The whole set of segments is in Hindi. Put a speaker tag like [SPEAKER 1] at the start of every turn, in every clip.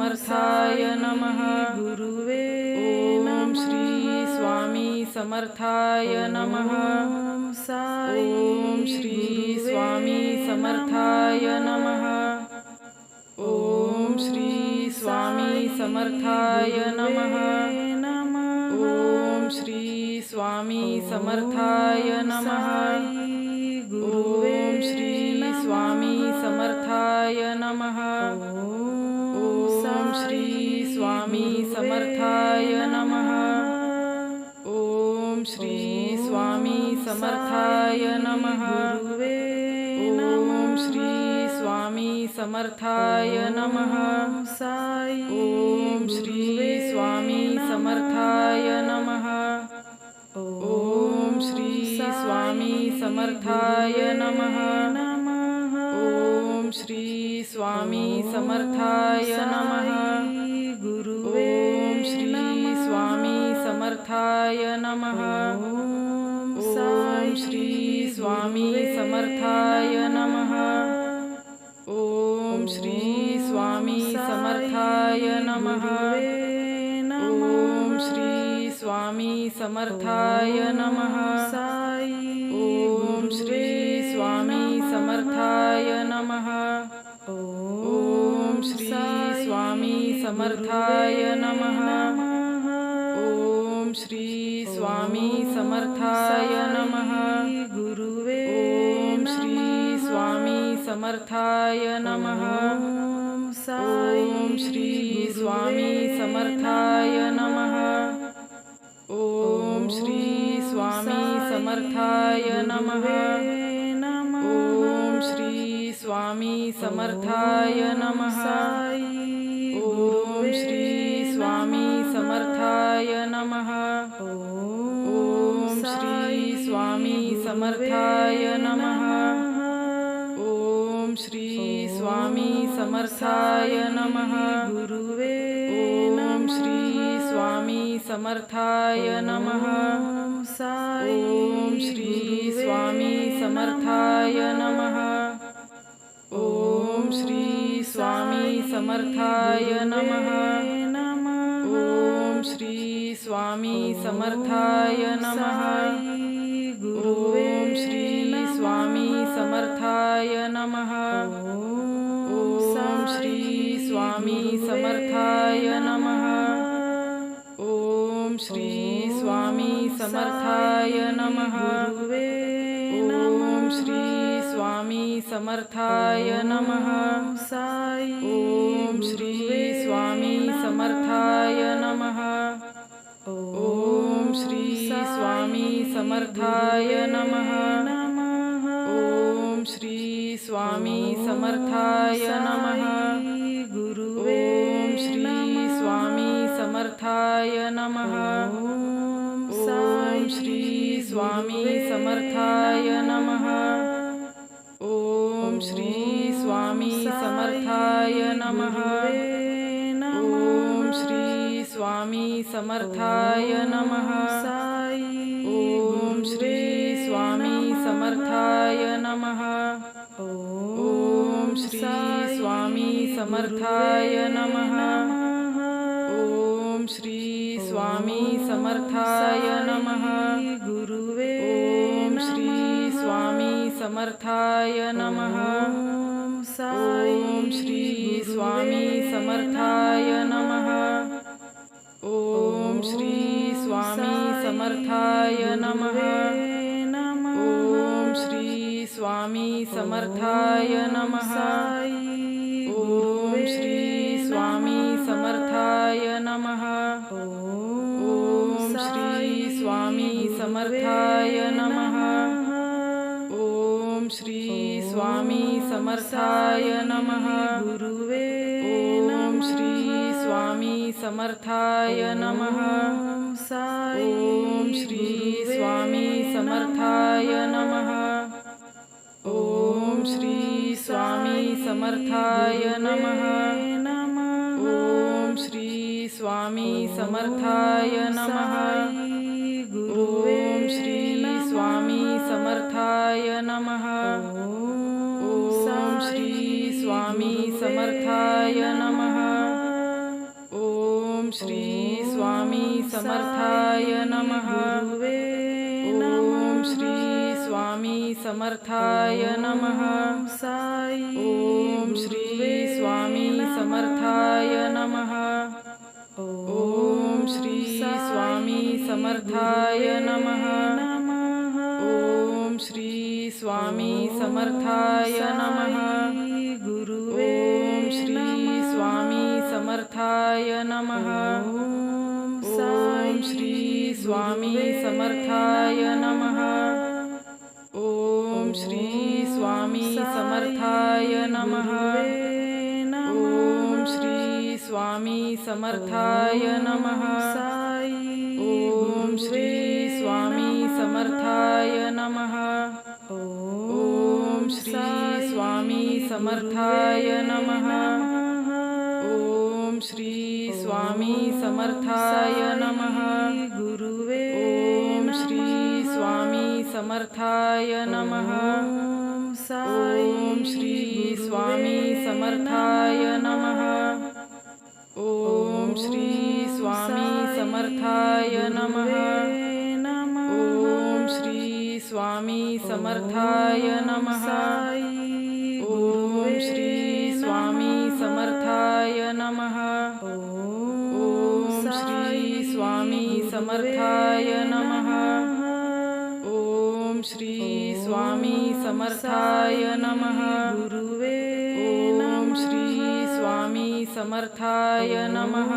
[SPEAKER 1] समर्थाय नमः
[SPEAKER 2] गुरुवे
[SPEAKER 1] ओम श्री स्वामी समर्थाय नमः
[SPEAKER 2] साई
[SPEAKER 1] ओम श्री स्वामी समर्थाय नमः ओम श्री स्वामी समर्थाय नमः ओम श्री स्वामी समर्थाय नमः ओम श्री स्वामी समर्थाय नमः ओम श्री स्वामी समर्थाय नमः ओम श्री स्वामी समर्थाय नमः ओम श्री स्वामी समर्थाय नमः
[SPEAKER 2] साई
[SPEAKER 1] ओम श्री स्वामी समर्थाय नमः ओम श्री स्वामी समर्थाय नमः ओम श्री स्वामी समर्थाय नमः ओम श्री स्वामी समर्थाय नमः ओम श्री स्वामी समर्थाय नमः ओम श्री स्वामी समर्थाय नमः ओम श्री स्वामी समर्थाय नमः ओम श्री स्वामी समर्थाय नमः ओम श्री स्वामी समर्थाय नमः ओम श्री स्वामी समर्थाय नमः
[SPEAKER 2] गुरुवे
[SPEAKER 1] ओम श्री स्वामी समर्थाय नमः ओम श्री स्वामी समर्थाय नमः ओम श्री स्वामी समर्थाय नमः ओम श्री स्वामी समर्थाय नमः ओम श्री स्वामी समर्थाय नमः ओम श्री स्वामी समर्थाय नमः ओम श्री स्वामी समर्थाय नमः
[SPEAKER 2] गुरुवे
[SPEAKER 1] ओम श्री स्वामी समर्थाय नमः ओम श्री स्वामी समर्थाय नमः ओम श्री स्वामी समर्थाय नमः ओम श्री स्वामी समर्थाय नमः ओम श्री स्वामी समर्थाय नमः ओम श्री स्वामी समर्थाय नमः ओम श्री स्वामी समर्थाय नमः ओम श्री स्वामी समर्थाय नमः ओम श्री स्वामी समर्थाय नमः ओम श्री स्वामी समर्थाय नमः ओम श्री स्वामी समर्थाय नमः ओम श्री स्वामी समर्थाय नमः ओम श्री स्वामी समर्थाय नमः ओम श्री स्वामी समर्थाय नमः ओम श्री स्वामी समर्थाय नमः ओम श्री स्वामी समर्थाय नमः ओम श्री स्वामी समर्थाय नमः ओम श्री स्वामी समर्थाय नमः
[SPEAKER 2] गुरुवे
[SPEAKER 1] ओम श्री स्वामी समर्थाय नमः ओम श्री स्वामी समर्थाय नमः ओम श्री स्वामी समर्थाय नमः ओम श्री स्वामी समर्थाय नमः ओम श्री स्वामी समर्थाय नमः ओम श्री स्वामी समर्थाय नमः ओम श्री स्वामी समर्थाय नमः
[SPEAKER 2] गुरुवे
[SPEAKER 1] ओम श्री स्वामी समर्थाय नमः ओम श्री स्वामी समर्थाय नमः ओम श्री स्वामी समर्थाय नमः ओम श्री स्वामी समर्थाय नमः ओम श्री स्वामी समर्थाय नमः ओम श्री स्वामी समर्थाय नमः समर्थाय नमः
[SPEAKER 2] गुरुवे
[SPEAKER 1] ओम श्री स्वामी समर्थाय नमः
[SPEAKER 2] साई
[SPEAKER 1] ओम श्री स्वामी समर्थाय नमः ओम श्री स्वामी समर्थाय नमः ओम श्री स्वामी समर्थाय नमः
[SPEAKER 2] गुरुवे
[SPEAKER 1] ओम श्री स्वामी समर्थाय नमः ओम श्री स्वामी समर्थाय नमः ओम श्री स्वामी समर्थाय नमः ओम श्री स्वामी समर्थाय नमः ओम श्री स्वामी समर्थाय नमः ओम श्री स्वामी समर्थाय नमः ओम श्री स्वामी समर्थाय नमः
[SPEAKER 2] गुरुवे
[SPEAKER 1] ओम श्री स्वामी समर्थाय नमः ओम श्री स्वामी समर्थाय नमः ओम श्री स्वामी समर्थाय नमः ओम श्री स्वामी समर्थाय नमः ओम श्री स्वामी समर्थाय नमः ओम श्री स्वामी समर्थाय नमः ओम श्री स्वामी समर्थाय नमः
[SPEAKER 2] गुरुवे
[SPEAKER 1] ओम श्री स्वामी समर्थाय नमः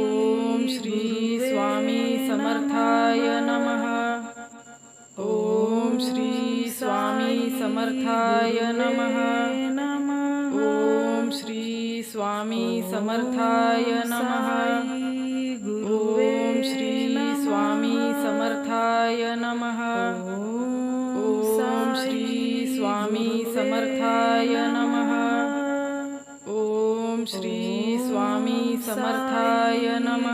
[SPEAKER 1] ओम श्री स्वामी समर्थाय नमः ओम श्री स्वामी समर्थाय नमः ओम श्री स्वामी समर्थाय नमः ओम श्री स्वामी समर्थाय नमः ओम श्री स्वामी समर्थाय नमः ओम श्री स्वामी समर्थाय नमः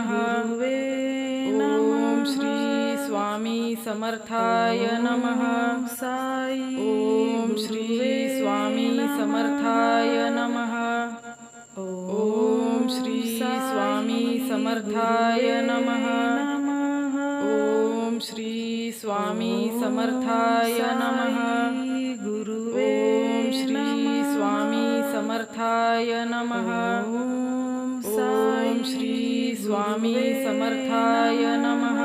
[SPEAKER 1] ओम श्री स्वामी समर्थाय नमः ओम श्री स्वामी समर्थाय नमः ओम श्री स्वामी समर्थाय नमः ओम श्री स्वामी समर्थाय नमः
[SPEAKER 2] गुरुवे
[SPEAKER 1] ओम श्री स्वामी समर्थाय नमः ओम श्री स्वामी समर्थाय नमः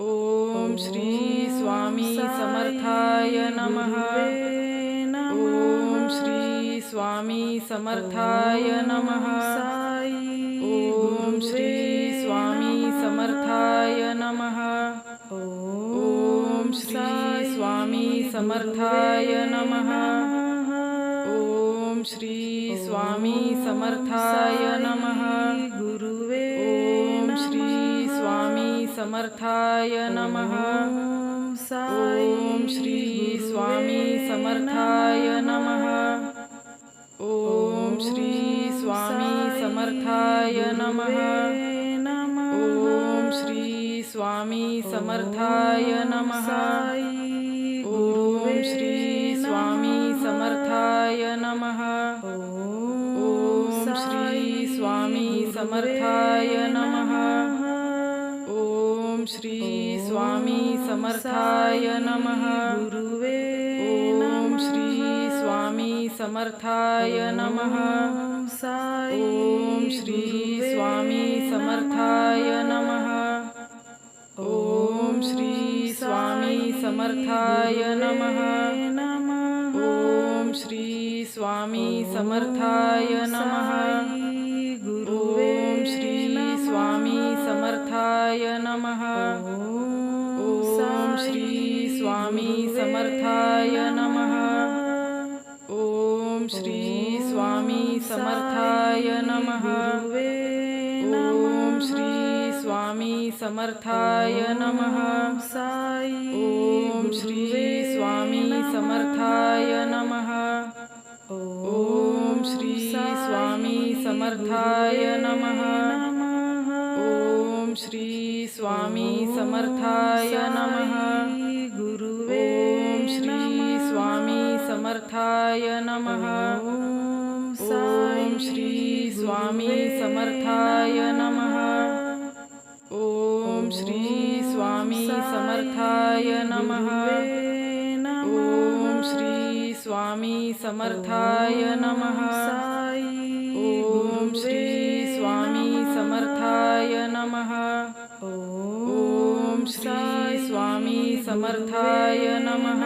[SPEAKER 1] ओम श्री स्वामी समर्थाय नमः ओम श्री स्वामी समर्थाय नमः ओम श्री स्वामी समर्थाय नमः ओम श्री स्वामी समर्थाय नमः ओम श्री स्वामी समर्थाय नमः
[SPEAKER 2] गुरुवे
[SPEAKER 1] ओम श्री स्वामी समर्थाय नमः ओम श्री स्वामी समर्थाय नमः ओम श्री स्वामी समर्थाय नमः ओम श्री स्वामी समर्थाय नमः ओम श्री स्वामी समर्थाय नमः ओम श्री स्वामी समर्थाय नमः ओम श्री स्वामी समर्थाय नमः
[SPEAKER 2] गुरुवे
[SPEAKER 1] ओम श्री स्वामी समर्थाय नमः ओम श्री स्वामी समर्थाय नमः ओम श्री स्वामी समर्थाय नमः ओम श्री स्वामी समर्थाय नमः ओम श्री स्वामी समर्थाय नमः ओम श्री स्वामी समर्थाय नमः ओम श्री स्वामी समर्थाय नमः ओम श्री स्वामी समर्थाय नमः ओम श्री स्वामी समर्थाय नमः ओम श्री स्वामी समर्थाय नमः ओम श्री स्वामी समर्थाय नमः
[SPEAKER 2] गुरुवे
[SPEAKER 1] ओम श्री स्वामी समर्थाय नमः ओम श्री स्वामी समर्थाय नमः ओम श्री स्वामी समर्थाय नमः। ओम श्री स्वामी समर्थाय नमः। ओम श्री स्वामी समर्थाय नमः। ओम श्री स्वामी समर्थाय नमः।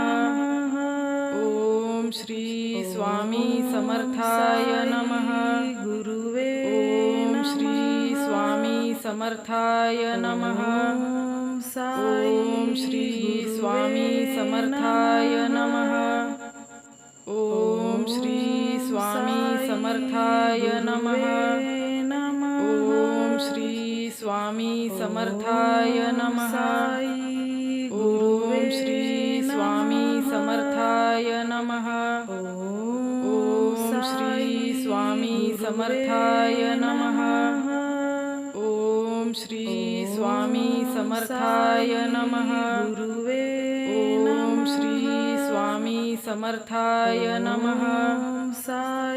[SPEAKER 1] ओम श्री स्वामी समर्थाय नमः।
[SPEAKER 2] गुरुवे
[SPEAKER 1] ओम श्री स्वामी समर्थाय नमः। ओम श्री स्वामी समर्थाय नमः। ओम श्री स्वामी समर्थाय नमः। ओम श्री स्वामी समर्थाय नमः। ओम श्री स्वामी समर्थाय नमः। ओम श्री स्वामी समर्थाय नमः। ओम श्री स्वामी समर्थाय नमः।
[SPEAKER 2] गुरुवे
[SPEAKER 1] ओम श्री स्वामी समर्थाय नमः।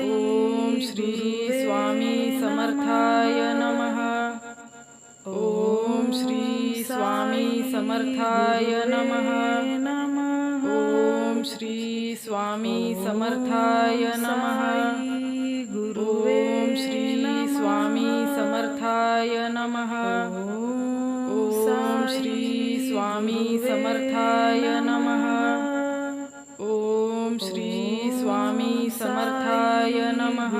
[SPEAKER 1] ओम श्री स्वामी समर्थाय नमः। ओम श्री स्वामी समर्थाय नमः। ओम श्री स्वामी समर्थाय नमः। ओम श्री स्वामी समर्थाय नमः। ओम श्री स्वामी समर्थाय नमः। ओम श्री स्वामी समर्थाय नमः।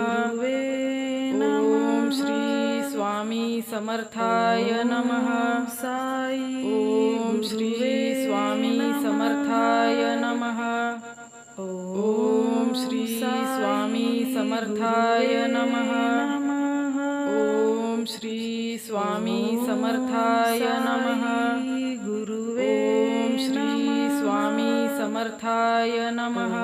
[SPEAKER 1] ओम श्री स्वामी समर्थाय नमः। ओम श्री स्वामी समर्थाय नमः। ओम श्री स्वामी समर्थाय नमः। ओम श्री स्वामी समर्थाय नमः।
[SPEAKER 2] गुरुवे
[SPEAKER 1] ओम श्री स्वामी समर्थाय नमः।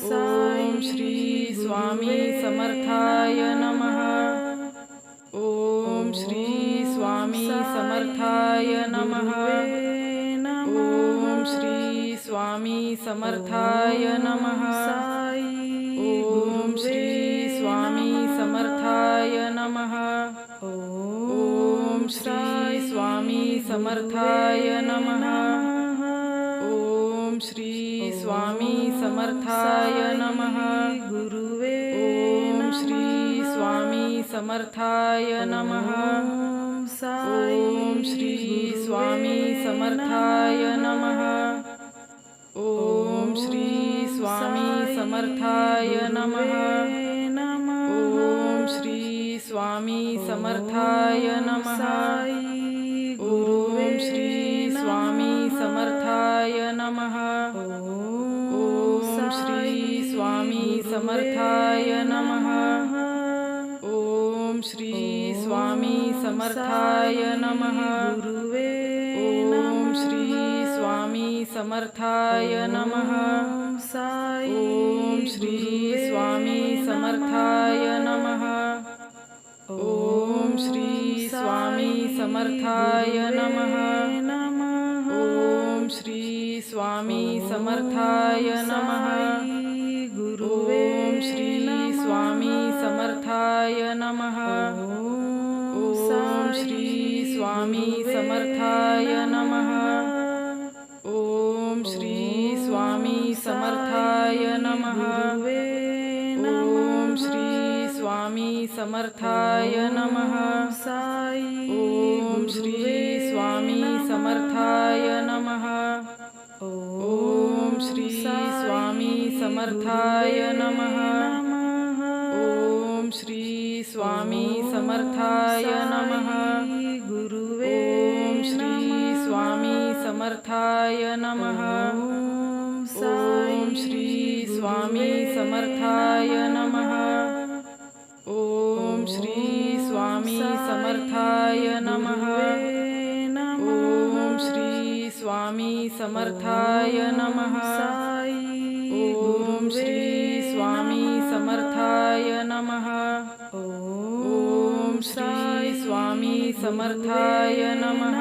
[SPEAKER 1] ओम श्री स्वामी समर्थाय नमः। ओम श्री स्वामी समर्थाय नमः। ओम श्री स्वामी समर्थाय नमः। ओम श्री स्वामी समर्थाय नमः। ओम श्री स्वामी समर्थाय नमः। ओम श्री स्वामी समर्थाय नमः।
[SPEAKER 2] गुरुवे
[SPEAKER 1] ओम श्री स्वामी समर्थाय नमः। ओम श्री स्वामी समर्थाय नमः। ओम श्री स्वामी समर्थाय नमः। ओम श्री स्वामी समर्थाय नमः। ओम श्री स्वामी समर्थाय नमः। ओम श्री स्वामी समर्थाय नमः। ओम श्री स्वामी समर्थाय नमः।
[SPEAKER 2] गुरुवे
[SPEAKER 1] ओम श्री स्वामी समर्थाय नमः। ओम श्री स्वामी समर्थाय नमः। ओम श्री स्वामी समर्थाय नमः। ओम श्री स्वामी समर्थाय नमः। ओम श्री स्वामी समर्थाय नमः। ओम श्री स्वामी समर्थाय नमः। ओम श्री स्वामी समर्थाय नमः। ओम श्री स्वामी समर्थाय नमः। ओम श्री स्वामी समर्थाय नमः। ओम श्री स्वामी समर्थाय नमः। ओम श्री स्वामी समर्थाय नमः।
[SPEAKER 2] गुरुवे
[SPEAKER 1] ओम श्री स्वामी समर्थाय नमः। ओम श्री स्वामी समर्थाय नमः। ओम श्री स्वामी समर्थाय नमः। ओम श्री स्वामी समर्थाय नमः। ओम श्री स्वामी समर्थाय नमः। ओम श्री स्वामी समर्थाय नमः।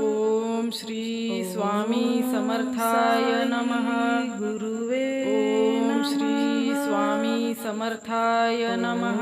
[SPEAKER 1] ओम श्री स्वामी समर्थाय नमः।
[SPEAKER 2] गुरुवे
[SPEAKER 1] ओम श्री स्वामी समर्थाय नमः।